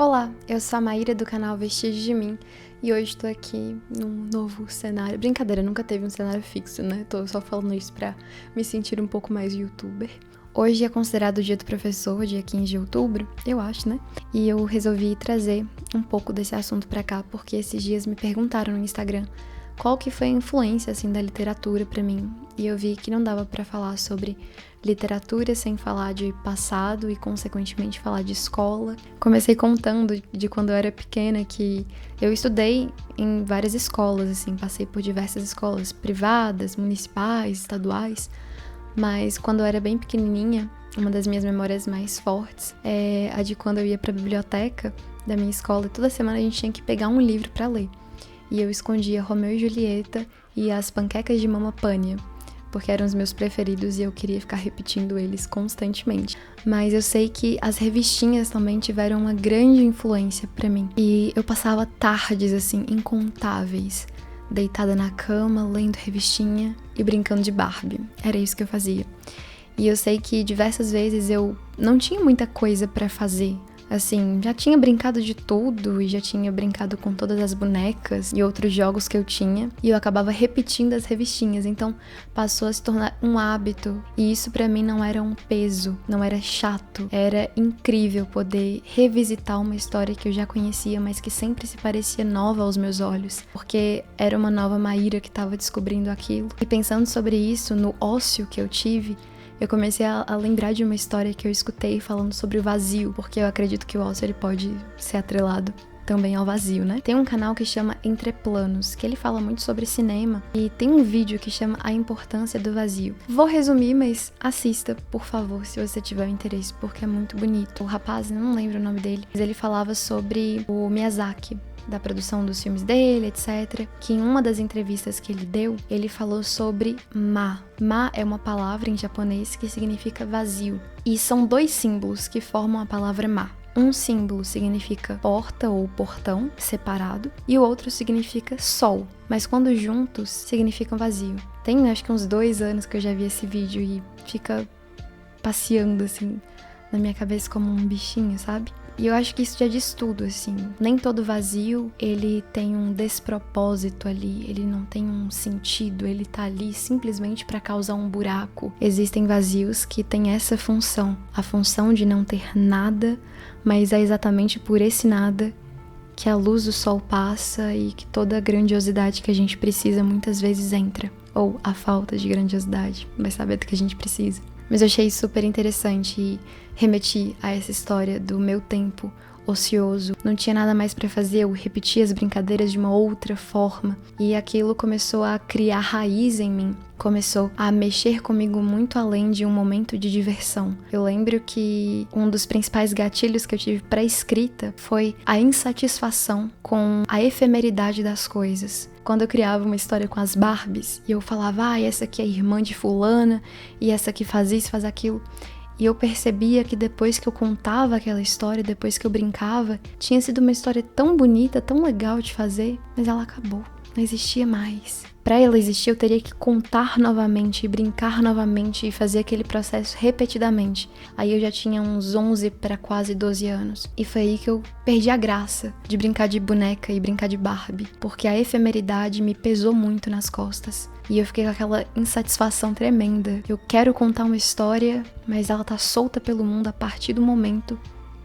Olá, eu sou a Maíra do canal Vestígios de Mim e hoje estou aqui num novo cenário. Brincadeira, nunca teve um cenário fixo, né? Tô só falando isso pra me sentir um pouco mais youtuber. Hoje é considerado o dia do professor, dia 15 de outubro, eu acho, né? E eu resolvi trazer um pouco desse assunto pra cá porque esses dias me perguntaram no Instagram qual que foi a influência, assim, da literatura pra mim. E eu vi que não dava pra falar sobre literatura sem falar de passado e, consequentemente, falar de escola. Comecei contando de quando eu era pequena que eu estudei em várias escolas, assim, passei por diversas escolas privadas, municipais, estaduais. Mas quando eu era bem pequenininha, uma das minhas memórias mais fortes é a de quando eu ia pra biblioteca da minha escola e toda semana a gente tinha que pegar um livro pra ler. E eu escondia Romeu e Julieta e As Panquecas de Mamma Pânia, porque eram os meus preferidos e eu queria ficar repetindo eles constantemente. Mas eu sei que as revistinhas também tiveram uma grande influência pra mim. E eu passava tardes, assim, incontáveis, deitada na cama, lendo revistinha e brincando de Barbie. Era isso que eu fazia. E eu sei que diversas vezes eu não tinha muita coisa pra fazer. Assim, já tinha brincado de tudo e já tinha brincado com todas as bonecas e outros jogos que eu tinha. E eu acabava repetindo as revistinhas, então passou a se tornar um hábito. E isso pra mim não era um peso, não era chato. Era incrível poder revisitar uma história que eu já conhecia, mas que sempre se parecia nova aos meus olhos. Porque era uma nova Maíra que estava descobrindo aquilo. E pensando sobre isso, no ócio que eu tive, eu comecei a lembrar de uma história que eu escutei falando sobre o vazio, porque eu acredito que o ócio ele pode ser atrelado também ao vazio, né? Tem um canal que chama Entre Planos, que ele fala muito sobre cinema, e tem um vídeo que chama A Importância do Vazio. Vou resumir, mas assista, por favor, se você tiver interesse, porque é muito bonito. O rapaz, não lembro o nome dele, mas ele falava sobre o Miyazaki, da produção dos filmes dele, etc. Que em uma das entrevistas que ele deu, ele falou sobre ma. Ma é uma palavra em japonês que significa vazio. E são dois símbolos que formam a palavra ma. Um símbolo significa porta ou portão, separado, e o outro significa sol. Mas quando juntos, significam vazio. Tem acho que uns 2 anos que eu já vi esse vídeo e fica passeando assim na minha cabeça como um bichinho, sabe? E eu acho que isso já diz tudo, assim. Nem todo vazio, ele tem um despropósito ali, ele não tem um sentido, ele tá ali simplesmente pra causar um buraco. Existem vazios que têm essa função, a função de não ter nada, mas é exatamente por esse nada que a luz do sol passa e que toda a grandiosidade que a gente precisa muitas vezes entra. Ou a falta de grandiosidade, vai saber do que a gente precisa. Mas eu achei super interessante e remeti a essa história do meu tempo ocioso. Não tinha nada mais pra fazer, eu repetia as brincadeiras de uma outra forma. E aquilo começou a criar raiz em mim. Começou a mexer comigo muito além de um momento de diversão. Eu lembro que um dos principais gatilhos que eu tive pra escrita foi a insatisfação com a efemeridade das coisas. Quando eu criava uma história com as Barbies, e eu falava, essa aqui é a irmã de fulana, e essa aqui faz isso, faz aquilo. E eu percebia que depois que eu contava aquela história, depois que eu brincava, tinha sido uma história tão bonita, tão legal de fazer, mas ela acabou, não existia mais. Pra ela existir, eu teria que contar novamente, brincar novamente e fazer aquele processo repetidamente. Aí eu já tinha uns 11 para quase 12 anos. E foi aí que eu perdi a graça de brincar de boneca e brincar de Barbie, porque a efemeridade me pesou muito nas costas. E eu fiquei com aquela insatisfação tremenda. Eu quero contar uma história, mas ela tá solta pelo mundo a partir do momento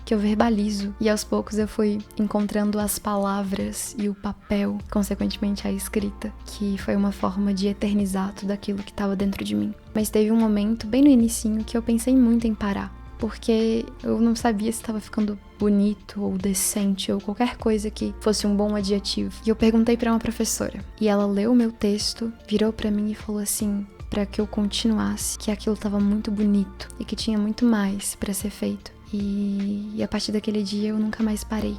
que eu verbalizo. E aos poucos eu fui encontrando as palavras e o papel, consequentemente a escrita, que foi uma forma de eternizar tudo aquilo que estava dentro de mim. Mas teve um momento, bem no inicinho, que eu pensei muito em parar, porque eu não sabia se estava ficando bonito ou decente ou qualquer coisa que fosse um bom adjetivo. E eu perguntei para uma professora, e ela leu o meu texto, virou para mim e falou assim, para que eu continuasse, que aquilo estava muito bonito e que tinha muito mais para ser feito. E a partir daquele dia eu nunca mais parei.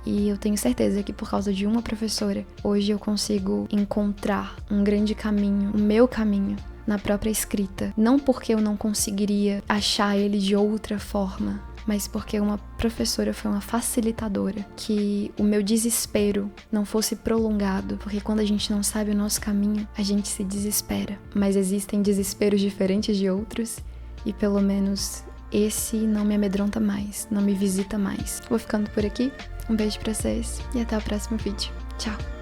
E eu tenho certeza que por causa de uma professora, hoje eu consigo encontrar um grande caminho, o meu caminho, na própria escrita. Não porque eu não conseguiria achar ele de outra forma, mas porque uma professora foi uma facilitadora, que o meu desespero não fosse prolongado, porque quando a gente não sabe o nosso caminho, a gente se desespera. Mas existem desesperos diferentes de outros, e pelo menos esse não me amedronta mais, não me visita mais. Vou ficando por aqui, um beijo pra vocês e até o próximo vídeo. Tchau!